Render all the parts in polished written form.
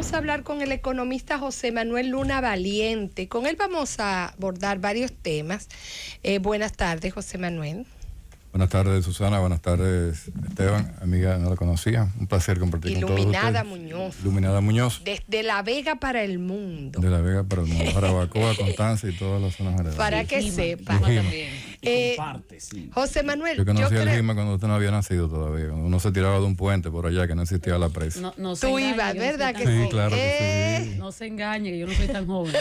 vamos a hablar con el economista José Manuel Luna Valiente. Con él vamos a abordar varios temas. Buenas tardes, José Manuel. Buenas tardes, Susana. Buenas tardes, Esteban. Amiga, no la conocía. Un placer compartir con todos ustedes. Iluminada Muñoz. Iluminada Muñoz. Desde La Vega para el mundo. De La Vega para el mundo. Para Bacoa, Constanza y todas las zonas alrededores. Para que sepa. Comparte, sí. José Manuel, yo conocí el Gima cuando usted no había nacido todavía. Cuando uno se tiraba de un puente por allá que no existía la presa. No tú ibas, ¿verdad? Que sí, claro que sí. No se engañe, que yo no soy tan joven.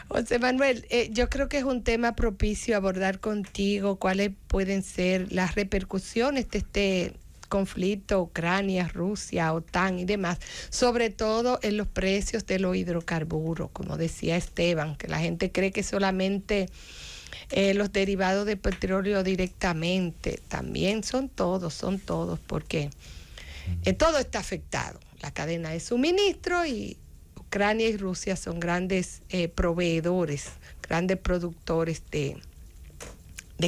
José Manuel, yo creo que es un tema propicio abordar contigo cuáles pueden ser las repercusiones de este conflicto, Ucrania, Rusia, OTAN y demás, sobre todo en los precios de los hidrocarburos, como decía Esteban, que la gente cree que solamente los derivados de petróleo directamente, también son todos, porque todo está afectado, la cadena de suministro, y Ucrania y Rusia son grandes proveedores, grandes productores de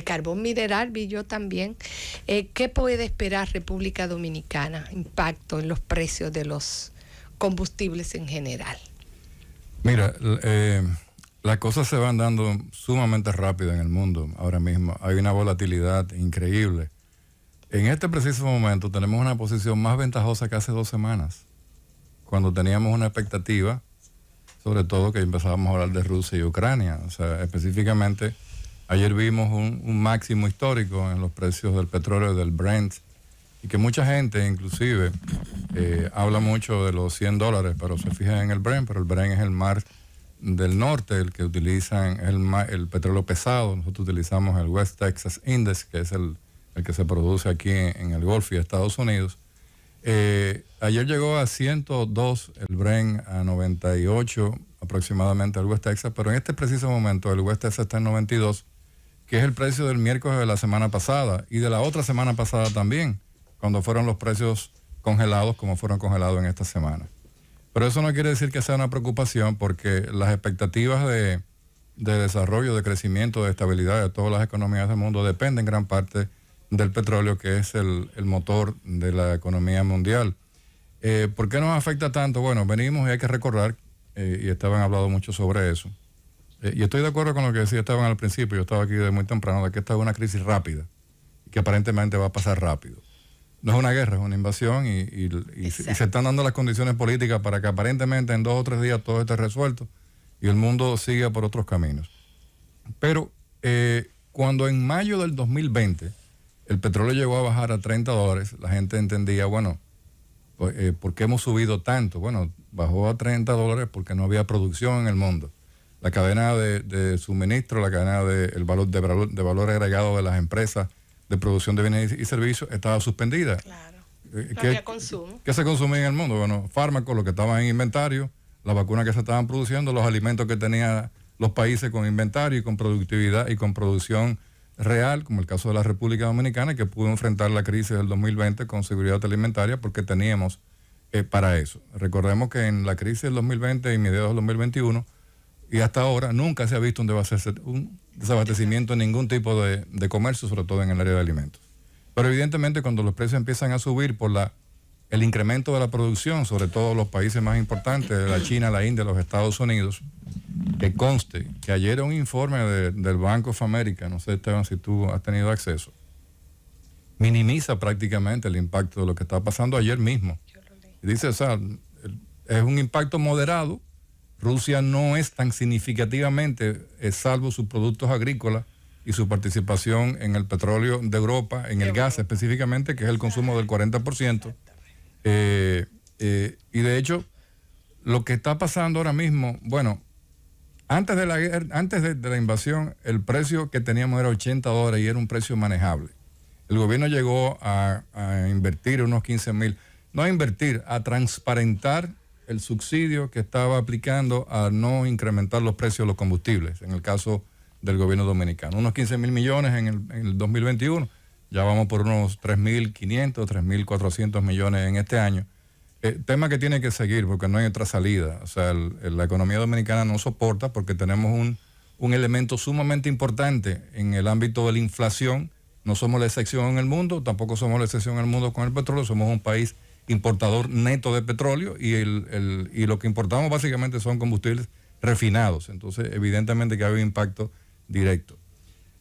carbón mineral, vi yo también. ¿Qué puede esperar República Dominicana? Impacto en los precios de los combustibles en general. Mira, las cosas se van dando sumamente rápido en el mundo ahora mismo. Hay una volatilidad increíble. En este preciso momento tenemos una posición más ventajosa que hace 2 semanas, cuando teníamos una expectativa, sobre todo que empezábamos a hablar de Rusia y Ucrania. O sea, específicamente, ayer vimos un máximo histórico en los precios del petróleo, del Brent, y que mucha gente inclusive habla mucho de los $100, pero se fija en el Brent, pero el Brent es el mar del norte, el que utilizan el petróleo pesado. Nosotros utilizamos el West Texas Index, que es el que se produce aquí en el Golfo y Estados Unidos. Ayer llegó a 102 el Brent, a 98 aproximadamente el West Texas, pero en este preciso momento el West Texas está en 92, que es el precio del miércoles de la semana pasada y de la otra semana pasada también, cuando fueron los precios congelados como fueron congelados en esta semana. Pero eso no quiere decir que sea una preocupación, porque las expectativas de desarrollo, de crecimiento, de estabilidad de todas las economías del mundo dependen en gran parte del petróleo, que es el motor de la economía mundial. ¿Por qué nos afecta tanto? Bueno, venimos y hay que recordar, y Esteban ha hablado mucho sobre eso, y estoy de acuerdo con lo que decía Esteban al principio. Yo estaba aquí de muy temprano, de que esta es una crisis rápida, que aparentemente va a pasar rápido. No es una guerra, es una invasión, y se están dando las condiciones políticas para que aparentemente en 2 o 3 días todo esté resuelto y el mundo siga por otros caminos. Pero cuando en mayo del 2020 el petróleo llegó a bajar a $30, la gente entendía, bueno, ¿por qué hemos subido tanto? Bueno, bajó a $30 porque no había producción en el mundo. La cadena de suministro, la cadena de valor agregado de las empresas de producción de bienes y servicios estaba suspendida. Claro. No había consumo. ¿Qué se consumía en el mundo? Bueno, fármacos, lo que estaban en inventario, las vacunas que se estaban produciendo, los alimentos que tenían los países con inventario y con productividad y con producción real, como el caso de la República Dominicana, que pudo enfrentar la crisis del 2020 con seguridad alimentaria porque teníamos para eso. Recordemos que en la crisis del 2020 y mediados del 2021 y hasta ahora nunca se ha visto un desabastecimiento en ningún tipo de comercio, sobre todo en el área de alimentos. Pero evidentemente cuando los precios empiezan a subir por el incremento de la producción, sobre todo los países más importantes, la China, la India, los Estados Unidos, que conste que ayer un informe del Bank of America, no sé, Esteban, si tú has tenido acceso, minimiza prácticamente el impacto de lo que está pasando ayer mismo. Y dice, o sea, es un impacto moderado. Rusia no es tan significativamente, salvo sus productos agrícolas y su participación en el petróleo de Europa, en el gas específicamente, que es el consumo del 40%. Y de hecho, lo que está pasando ahora mismo, bueno, antes de la invasión, el precio que teníamos era $80 y era un precio manejable. El gobierno llegó a invertir unos 15,000, no a invertir, a transparentar el subsidio que estaba aplicando a no incrementar los precios de los combustibles, en el caso del gobierno dominicano. Unos 15,000 millones en el 2021, ya vamos por unos 3,500, 3,400 millones en este año. Tema que tiene que seguir porque no hay otra salida. O sea, la economía dominicana no soporta, porque tenemos un elemento sumamente importante en el ámbito de la inflación. No somos la excepción en el mundo, tampoco somos la excepción en el mundo con el petróleo. Somos un país importador neto de petróleo y lo que importamos básicamente son combustibles refinados. Entonces, evidentemente que hay un impacto directo.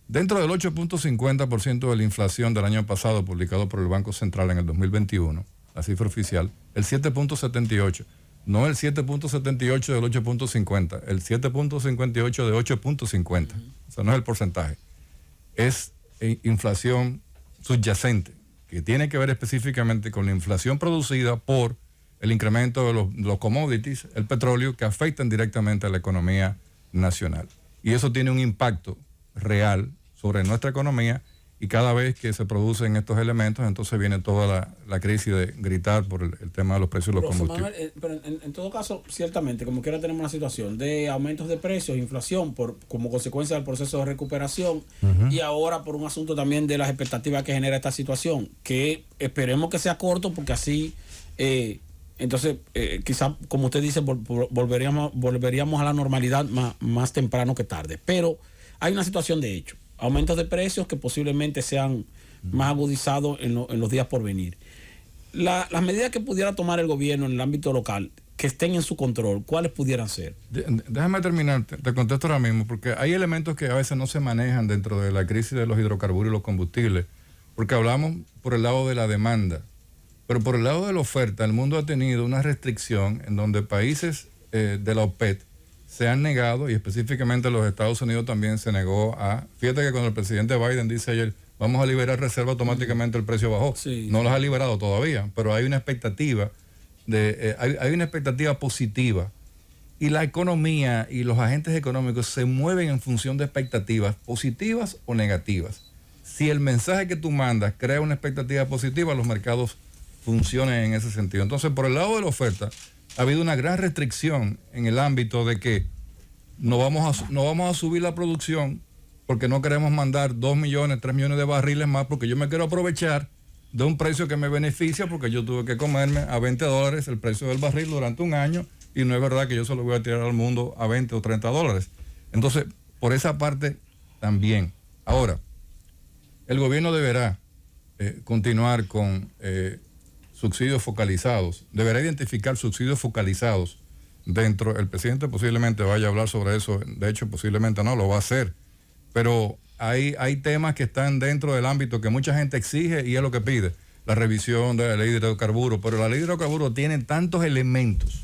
Dentro del 8.50% de la inflación del año pasado, publicado por el Banco Central en el 2021, la cifra oficial, el 7.78%, no el 7.78 del 8.50, el 7.58 de 8.50. O sea, no es el porcentaje. Es inflación subyacente, que tiene que ver específicamente con la inflación producida por el incremento de los commodities, el petróleo, que afectan directamente a la economía nacional. Y eso tiene un impacto real sobre nuestra economía, y cada vez que se producen estos elementos, entonces viene toda la crisis de gritar por el tema de los precios de los combustibles. Manuel, pero en todo caso, ciertamente, como quiera tenemos una situación de aumentos de precios, inflación, como consecuencia del proceso de recuperación, y ahora por un asunto también de las expectativas que genera esta situación, que esperemos que sea corto, porque así, entonces, quizás, como usted dice, volveríamos a la normalidad más temprano que tarde. Pero hay una situación de hecho. Aumentos de precios que posiblemente sean más agudizados en los días por venir. Las medidas que pudiera tomar el gobierno en el ámbito local, que estén en su control, ¿cuáles pudieran ser? Déjame terminar, te contesto ahora mismo, porque hay elementos que a veces no se manejan dentro de la crisis de los hidrocarburos y los combustibles, porque hablamos por el lado de la demanda, pero por el lado de la oferta, el mundo ha tenido una restricción en donde países de la OPEP se han negado, y específicamente los Estados Unidos también se negó a... Fíjate que cuando el presidente Biden dice ayer, vamos a liberar reserva, automáticamente el precio bajó. Sí. No los ha liberado todavía, pero hay una expectativa hay una expectativa positiva. Y la economía y los agentes económicos se mueven en función de expectativas positivas o negativas. Si el mensaje que tú mandas crea una expectativa positiva, los mercados funcionan en ese sentido. Entonces, por el lado de la oferta, ha habido una gran restricción en el ámbito de que no vamos a subir la producción porque no queremos mandar 2 millones, 3 millones de barriles más, porque yo me quiero aprovechar de un precio que me beneficia, porque yo tuve que comerme a $20 el precio del barril durante un año, y no es verdad que yo se lo voy a tirar al mundo a 20 o 30 dólares. Entonces, por esa parte también. Ahora, el gobierno deberá continuar con subsidios focalizados, deberá identificar subsidios focalizados dentro. El presidente posiblemente vaya a hablar sobre eso, de hecho posiblemente no, lo va a hacer, pero hay temas que están dentro del ámbito que mucha gente exige y es lo que pide, la revisión de la ley de hidrocarburos, pero la ley de hidrocarburos tiene tantos elementos,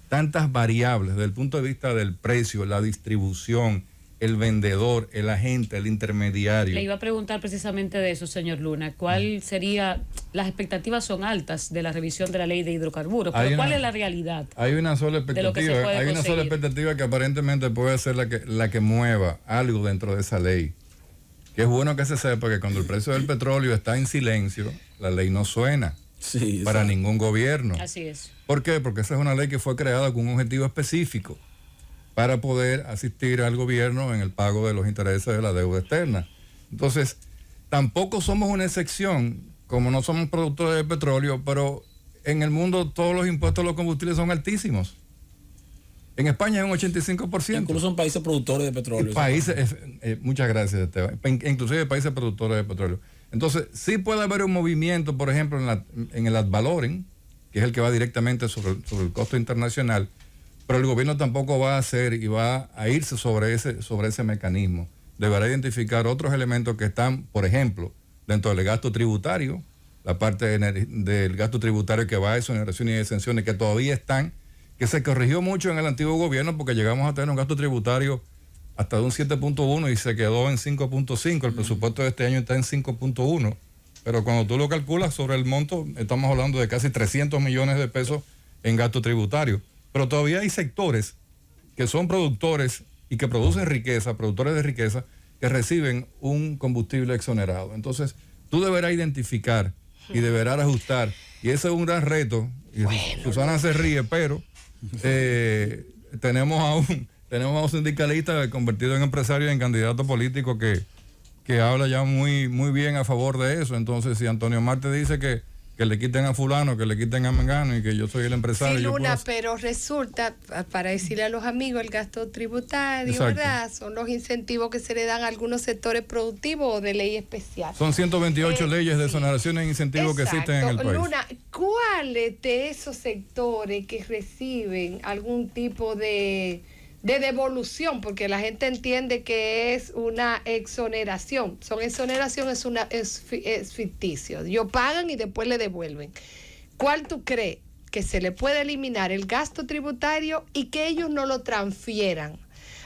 tantas variables desde el punto de vista del precio, la distribución, el vendedor, el agente, el intermediario. Le iba a preguntar precisamente de eso, señor Luna. ¿Cuál sería? Las expectativas son altas de la revisión de la ley de hidrocarburos, pero ¿cuál es la realidad? Hay una sola expectativa, hay una sola expectativa que aparentemente puede ser la que mueva algo dentro de esa ley. Que es bueno que se sepa que cuando el precio del petróleo está en silencio, la ley no suena para ningún gobierno. Así es. ¿Por qué? Porque esa es una ley que fue creada con un objetivo específico, para poder asistir al gobierno en el pago de los intereses de la deuda externa. Entonces, tampoco somos una excepción, como no somos productores de petróleo, pero en el mundo todos los impuestos a los combustibles son altísimos. En España es un 85%. Incluso en países productores de petróleo. Muchas gracias, Esteban. Inclusive países productores de petróleo. Entonces, sí puede haber un movimiento, por ejemplo, en el ad valorem, que es el que va directamente sobre el costo internacional, pero el gobierno tampoco va a hacer y va a irse sobre ese mecanismo. Deberá identificar otros elementos que están, por ejemplo, dentro del gasto tributario, la parte del gasto tributario que va a exoneraciones y exenciones que todavía están, que se corrigió mucho en el antiguo gobierno porque llegamos a tener un gasto tributario hasta de un 7.1 y se quedó en 5.5. El presupuesto de este año está en 5.1. Pero cuando tú lo calculas sobre el monto, estamos hablando de casi 300 millones de pesos en gasto tributario. Pero todavía hay sectores que son productores y que producen riqueza, productores de riqueza, que reciben un combustible exonerado. Entonces, tú deberás identificar y deberás ajustar. Y ese es un gran reto. Y Susana se ríe, pero tenemos a un sindicalista convertido en empresario y en candidato político que habla ya muy, muy bien a favor de eso. Entonces, si Antonio Marte dice que le quiten a fulano, que le quiten a mengano y que yo soy el empresario. Sí, Luna, pero resulta, para decirle a los amigos, el gasto tributario, exacto, ¿verdad? Son los incentivos que se le dan a algunos sectores productivos o de ley especial. Son 128 leyes de exoneraciones e incentivos que existen en el país. Luna, ¿cuáles de esos sectores que reciben algún tipo de devolución? Porque la gente entiende que es una exoneración. Exoneración es ficticio. Ellos pagan y después le devuelven. ¿Cuál tú crees que se le puede eliminar el gasto tributario y que ellos no lo transfieran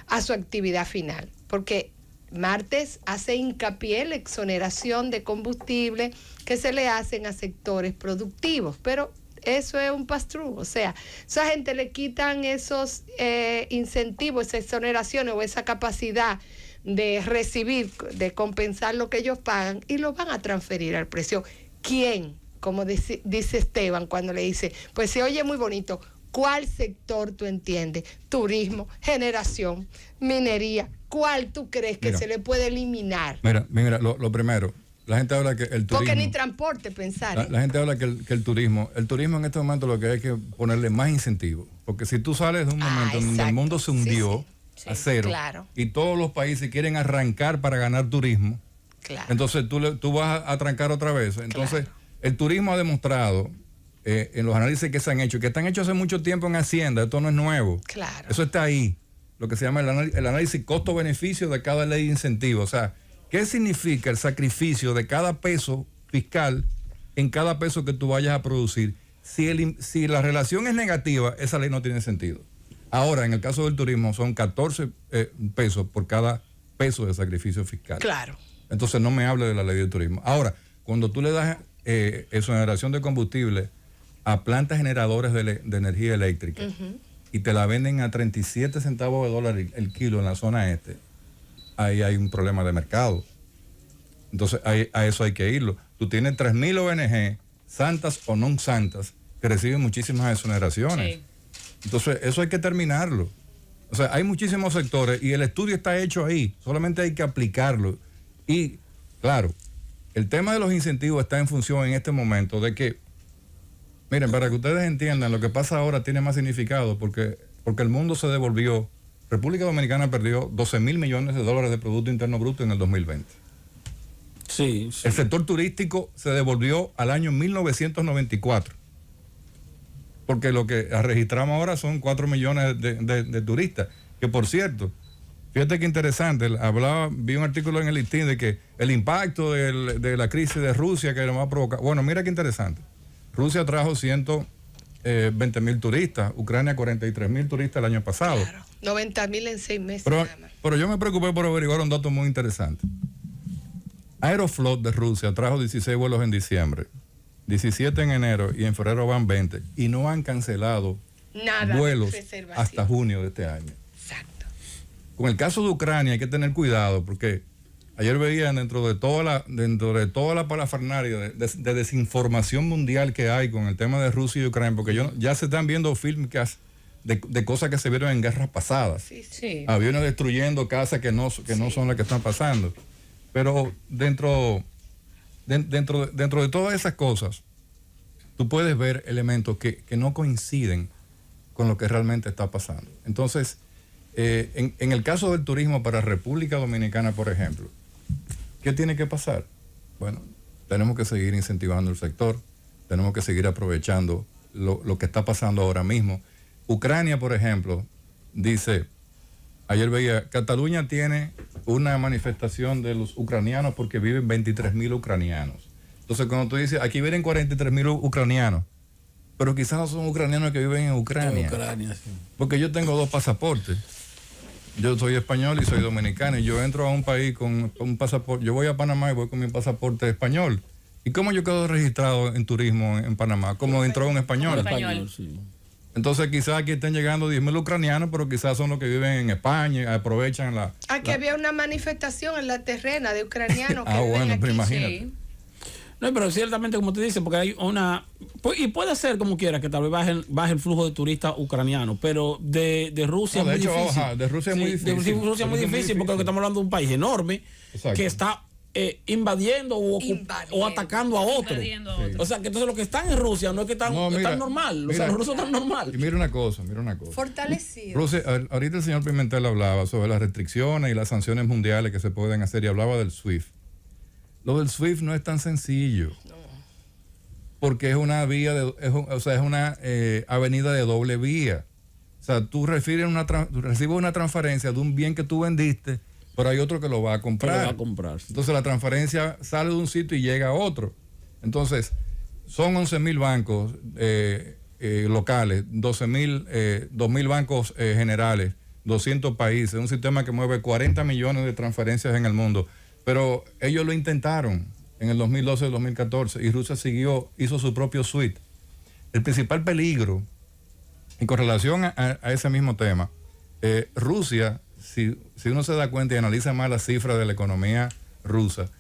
a su actividad final? Porque Martes hace hincapié en la exoneración de combustible que se le hacen a sectores productivos, pero eso es un pass-through, o sea, esa gente le quitan esos incentivos, esas exoneraciones o esa capacidad de recibir, de compensar lo que ellos pagan y lo van a transferir al precio. ¿Quién? Como dice Esteban cuando le dice, pues se oye muy bonito, ¿cuál sector tú entiendes? Turismo, generación, minería. ¿Cuál tú crees que se le puede eliminar? Mira, lo primero, la gente habla que el turismo... Porque ni transporte, pensar. La gente habla que el turismo en este momento lo que hay que ponerle más incentivos. Porque si tú sales de un momento donde el mundo se hundió a cero, claro, y todos los países quieren arrancar para ganar turismo, claro, entonces tú vas a trancar otra vez. Entonces, claro, el turismo ha demostrado en los análisis que se han hecho, que están hechos hace mucho tiempo en Hacienda, esto no es nuevo. Claro. Eso está ahí. Lo que se llama el análisis costo-beneficio de cada ley de incentivo. O sea, ¿qué significa el sacrificio de cada peso fiscal en cada peso que tú vayas a producir? Si la relación es negativa, esa ley no tiene sentido. Ahora, en el caso del turismo, son 14 pesos por cada peso de sacrificio fiscal. Claro. Entonces, no me hable de la ley del turismo. Ahora, cuando tú le das exoneración de combustible a plantas generadoras de energía eléctrica, y te la venden a 37 centavos de dólar el kilo en la zona este, ahí hay un problema de mercado. Entonces a eso hay que irlo. Tú tienes 3.000 ONG, santas o no santas, que reciben muchísimas exoneraciones. Sí. Entonces eso hay que terminarlo. O sea, hay muchísimos sectores y el estudio está hecho ahí, solamente hay que aplicarlo. Y claro, el tema de los incentivos está en función en este momento de que, miren, para que ustedes entiendan, lo que pasa ahora tiene más significado porque el mundo se devolvió. República Dominicana perdió 12.000 millones de dólares de Producto Interno Bruto en el 2020. Sí. El sector turístico se devolvió al año 1994. Porque lo que registramos ahora son 4 millones de turistas. Que por cierto, fíjate qué interesante, vi un artículo en el listín de que el impacto de la crisis de Rusia que nos va a provocar. Bueno, mira qué interesante. Rusia trajo 120.000 turistas, Ucrania 43.000 turistas el año pasado. Claro, 90.000 en 6 meses. Pero yo me preocupé por averiguar un dato muy interesante. Aeroflot de Rusia trajo 16 vuelos en diciembre, 17 en enero y en febrero van 20 y no han cancelado vuelos hasta junio de este año. Exacto. Con el caso de Ucrania hay que tener cuidado porque ayer veía dentro de toda la parafernalia de desinformación mundial que hay con el tema de Rusia y Ucrania, porque ya se están viendo films de cosas que se vieron en guerras pasadas. Sí. Aviones destruyendo casas que no son las que están pasando. Pero dentro de todas esas cosas, tú puedes ver elementos que no coinciden con lo que realmente está pasando. Entonces, en el caso del turismo para República Dominicana, por ejemplo, ¿qué tiene que pasar? Bueno, tenemos que seguir incentivando el sector, tenemos que seguir aprovechando lo que está pasando ahora mismo. Ucrania, por ejemplo, dice, ayer veía, Cataluña tiene una manifestación de los ucranianos porque viven 23.000 ucranianos. Entonces, cuando tú dices, aquí viven 43.000 ucranianos, pero quizás no son ucranianos que viven en Ucrania. Sí. Porque yo tengo 2 pasaportes. Yo soy español y soy dominicano y yo entro a un país con un pasaporte, yo voy a Panamá y voy con mi pasaporte español. ¿Y cómo yo quedo registrado en turismo en Panamá? ¿Cómo entró un español? Sí. Entonces quizás aquí estén llegando 10.000 ucranianos, pero quizás son los que viven en España, aprovechan Aquí había una manifestación en la terrena de ucranianos que viven bueno, aquí. pero imagínate. Sí. No, pero ciertamente, como te dice, porque hay y puede ser como quiera que tal vez baje el flujo de turistas ucranianos, pero de Rusia es muy difícil. De Rusia es muy difícil. De Rusia es muy difícil porque estamos hablando de un país enorme. Exacto. Que está invadiendo o atacando a otro. Sí. O sea, que entonces los que están en Rusia no es que están normal. O sea, los rusos están normal. Y mira una cosa. Fortalecido. Rusia, ahorita el señor Pimentel hablaba sobre las restricciones y las sanciones mundiales que se pueden hacer y hablaba del SWIFT. Lo del SWIFT no es tan sencillo. porque es una vía, es una avenida de doble vía. O sea, tú recibes una transferencia de un bien que tú vendiste, pero hay otro que lo va a comprar. Entonces la transferencia sale de un sitio y llega a otro. Entonces, son 11.000 bancos locales, 2.000 bancos generales, 200 países, un sistema que mueve 40 millones de transferencias en el mundo. Pero ellos lo intentaron en el 2012 y 2014 y Rusia hizo su propio SWIFT. El principal peligro, y con relación a ese mismo tema, Rusia, si uno se da cuenta y analiza más las cifras de la economía rusa,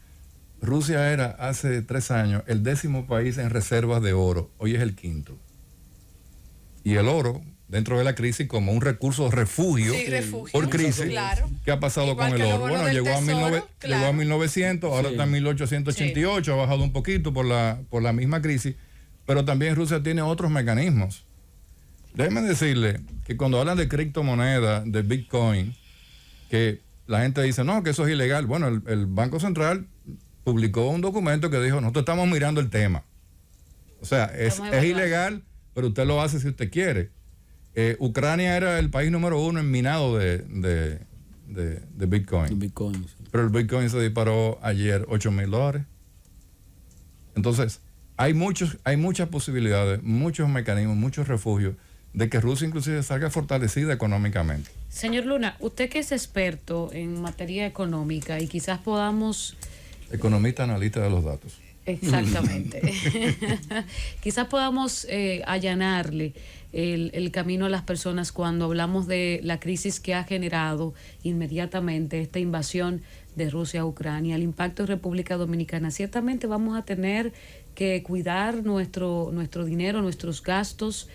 Rusia era hace 3 años el 10º país en reservas de oro, hoy es el 5º. Y el oro, dentro de la crisis, como un recurso refugio, por crisis, claro. ¿Qué ha pasado igual con el oro? Bueno, llegó a 1900, ahora está en 1888, ha bajado un poquito por la misma crisis, pero también Rusia tiene otros mecanismos. Déjenme decirle que cuando hablan de criptomonedas, de Bitcoin, que la gente dice, no, que eso es ilegal. Bueno, el Banco Central publicó un documento que dijo, nosotros estamos mirando el tema. O sea, es ilegal, pero usted lo hace si usted quiere. Ucrania era el país número 1 en minado de Bitcoin. Sí. Pero el Bitcoin se disparó ayer $8,000. Entonces, hay muchas posibilidades, muchos mecanismos, muchos refugios de que Rusia inclusive salga fortalecida económicamente. Señor Luna, usted que es experto en materia económica y quizás podamos... Economista, analista de los datos. Exactamente. Quizás podamos allanarle el camino a las personas cuando hablamos de la crisis que ha generado inmediatamente esta invasión de Rusia a Ucrania, el impacto en República Dominicana. Ciertamente vamos a tener que cuidar nuestro dinero, nuestros gastos.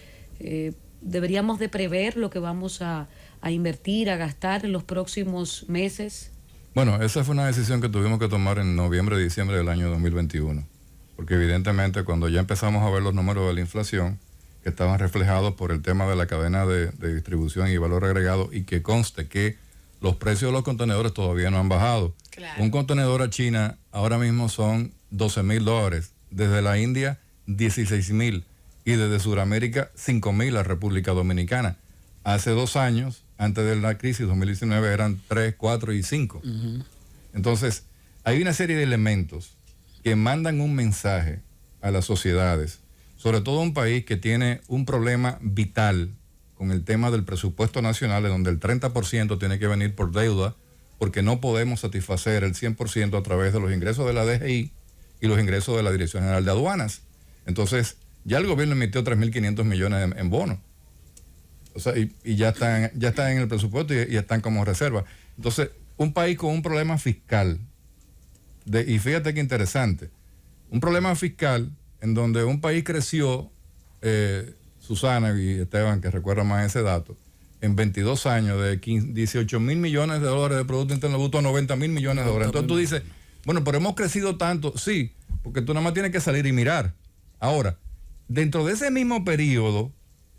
Deberíamos de prever lo que vamos a invertir, a gastar en los próximos meses. Bueno, esa fue una decisión que tuvimos que tomar en noviembre, diciembre del año 2021, porque evidentemente cuando ya empezamos a ver los números de la inflación, que estaban reflejados por el tema de la cadena de distribución y valor agregado, y que conste que los precios de los contenedores todavía no han bajado. Claro. Un contenedor a China ahora mismo son $12,000, desde la India 16,000 y desde Sudamérica 5,000 a República Dominicana. Hace 2 años, antes de la crisis 2019, eran 3, 4 y 5. Uh-huh. Entonces, hay una serie de elementos que mandan un mensaje a las sociedades, sobre todo un país que tiene un problema vital con el tema del presupuesto nacional, en donde el 30% tiene que venir por deuda, porque no podemos satisfacer el 100% a través de los ingresos de la DGI y los ingresos de la Dirección General de Aduanas. Entonces, ya el gobierno emitió 3.500 millones en bonos. O sea, y ya están en el presupuesto y están como reserva. Entonces, un país con un problema fiscal, y fíjate qué interesante, un problema fiscal en donde un país creció, Susana y Esteban, que recuerdan más ese dato, en 22 años, de 18,000 millones de dólares de Producto Interno Bruto a 90,000 millones de dólares. Entonces tú dices, bueno, pero hemos crecido tanto. Sí, porque tú nada más tienes que salir y mirar. Ahora, dentro de ese mismo periodo,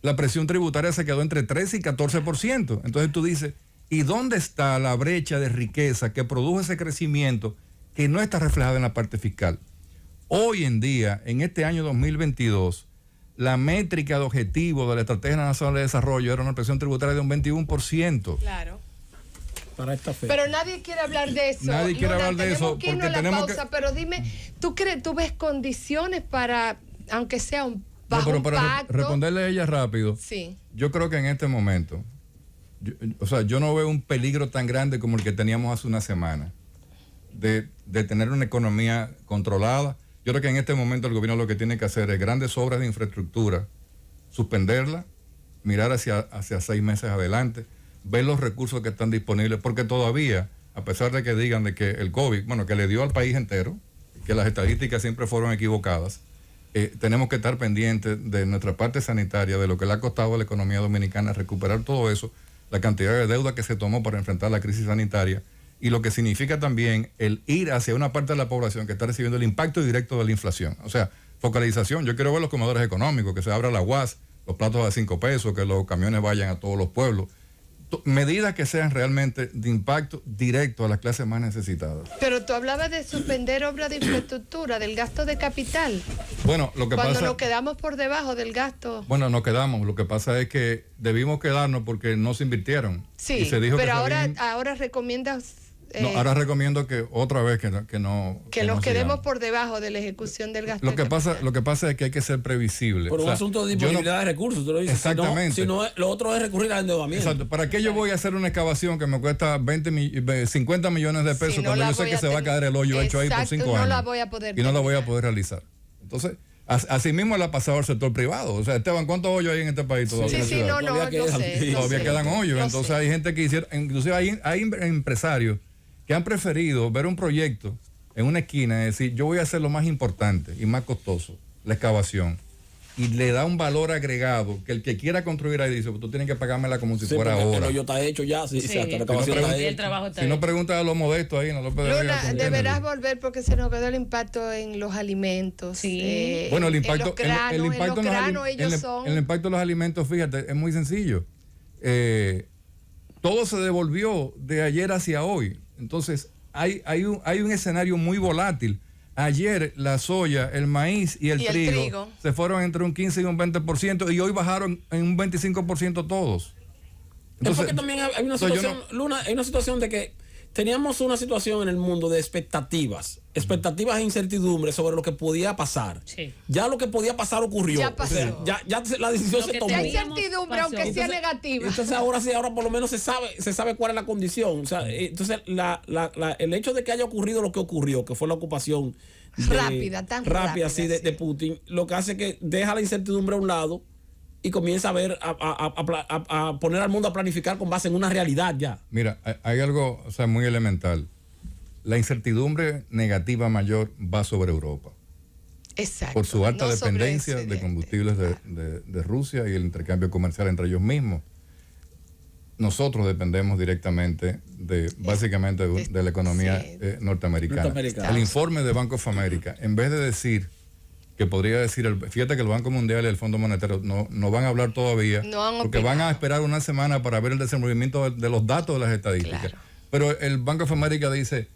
la presión tributaria se quedó entre 13 y 14%. Entonces tú dices, ¿y dónde está la brecha de riqueza que produjo ese crecimiento que no está reflejada en la parte fiscal? Hoy en día, en este año 2022, la métrica de objetivo de la Estrategia Nacional de Desarrollo era una presión tributaria de un 21%. Claro. Para esta fecha. Pero nadie quiere hablar de eso. Nadie quiere hablar de eso porque tenemos pausa, pero dime, ¿tú ves condiciones para, aunque sea un bajo no, pero para responderle a ella rápido, sí. Yo creo que en este momento, yo no veo un peligro tan grande como el que teníamos hace una semana, de tener una economía controlada. Yo creo que en este momento el gobierno lo que tiene que hacer es grandes obras de infraestructura, suspenderla, mirar hacia 6 meses adelante, ver los recursos que están disponibles, porque todavía, a pesar de que digan de que el COVID, bueno, que le dio al país entero, que las estadísticas siempre fueron equivocadas, tenemos que estar pendientes de nuestra parte sanitaria, de lo que le ha costado a la economía dominicana recuperar todo eso, la cantidad de deuda que se tomó para enfrentar la crisis sanitaria, y lo que significa también el ir hacia una parte de la población que está recibiendo el impacto directo de la inflación. O sea, focalización. Yo quiero ver los comedores económicos, que se abra la UAS, los platos a 5 pesos, que los camiones vayan a todos los pueblos. medidas que sean realmente de impacto directo a las clases más necesitadas. Pero tú hablabas de suspender obras de infraestructura, del gasto de capital. Bueno, lo que Cuando pasa... nos quedamos por debajo del gasto. Bueno, nos quedamos. Lo que pasa es que debimos quedarnos porque no se invirtieron. Sí, y se dijo pero que ahora recomiendas... no, ahora recomiendo que otra vez que no que nos quedemos sigamos. por debajo de la ejecución del gasto Lo de que capital. pasa es que hay que ser previsible. Por un asunto de disponibilidad de recursos, tú lo dices. Exactamente. Si no, lo otro es recurrir al endeudamiento. Exacto. ¿Para qué yo voy a hacer una excavación que me cuesta 50 millones de pesos Si no cuando la yo sé voy que a se va a caer el hoyo hecho ahí por Exacto, 5 no años? la voy a poder y no la voy a terminar. poder realizar. Entonces, así mismo le ha pasado al sector privado. O sea, Esteban, ¿cuántos hoyos hay en este país todavía? Sí, no Todavía sé. Todavía quedan hoyos. Entonces hay gente que hicieron, inclusive hay empresarios que han preferido ver un proyecto en una esquina y decir, yo voy a hacer lo más importante y más costoso, la excavación. Y le da un valor agregado que el que quiera construir ahí dice, pues tú tienes que pagármela como si fuera ahora. El hoyo está hecho ya, sí, hasta la Sí, excavación está el hecha. trabajo está Si no hecho. preguntas a los modestos ahí, no lo puedes Luna, deberás volver porque se nos quedó el impacto en los alimentos. Sí. Bueno, el en impacto, los granos, el impacto en los granos ellos son... el impacto de los alimentos, fíjate, es muy sencillo. Todo se devolvió de ayer hacia hoy. Entonces, hay un escenario muy volátil. Ayer la soya, el maíz y el trigo se fueron entre un 15 y un 20% y hoy bajaron en un 25% todos. Entonces, es porque también hay una situación, Luna, hay una situación de que teníamos una situación en el mundo de expectativas e incertidumbre sobre lo que podía pasar. Sí. Ya lo que podía pasar ocurrió. Ya pasó. O sea, ya la decisión Lo se que tomó. Ya hay teníamos incertidumbre, pasó. aunque sea negativa. Entonces ahora sí, ahora por lo menos se sabe cuál es la condición. O sea, entonces el hecho de que haya ocurrido lo que ocurrió, que fue la ocupación rápida sí, de Putin, lo que hace que deja la incertidumbre a un lado y comienza a ver, a poner al mundo a planificar con base en una realidad ya. Mira, hay algo, o sea, muy elemental. La incertidumbre negativa mayor va sobre Europa. Exacto. Por su alta No dependencia de sobreexcedente. combustibles de Rusia y el intercambio comercial entre ellos mismos. Nosotros dependemos directamente básicamente de la economía Sí. norteamericana. El informe de Bank of America, en vez de decir que podría decir, fíjate que el Banco Mundial y el Fondo Monetario no van a hablar todavía, porque van a esperar una semana para ver el desenvolvimiento de los datos de las estadísticas. Claro. Pero el Bank of America dice,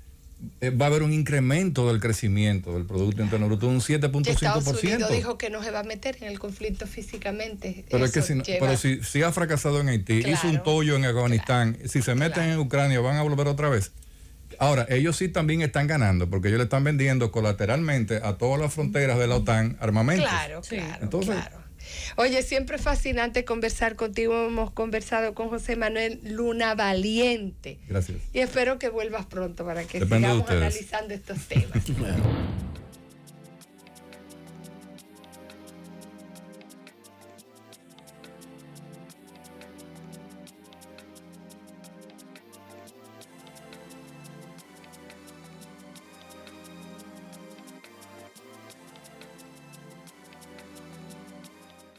va a haber un incremento del crecimiento del Producto Interno Bruto de un 7.5%. Estados Unidos dijo que no se va a meter en el conflicto físicamente. Pero es que Eso pero si ha fracasado en Haití, Claro, hizo un tollo en Afganistán, si se meten en Ucrania, van a volver otra vez. Ahora, ellos sí también están ganando, porque ellos le están vendiendo colateralmente a todas las fronteras de la OTAN armamentos. Claro, Sí. claro, Entonces, claro. Oye, siempre es fascinante conversar contigo. Hemos conversado con José Manuel Luna Valiente. Gracias. Y espero que vuelvas pronto para que Depende de sigamos ustedes. analizando estos temas.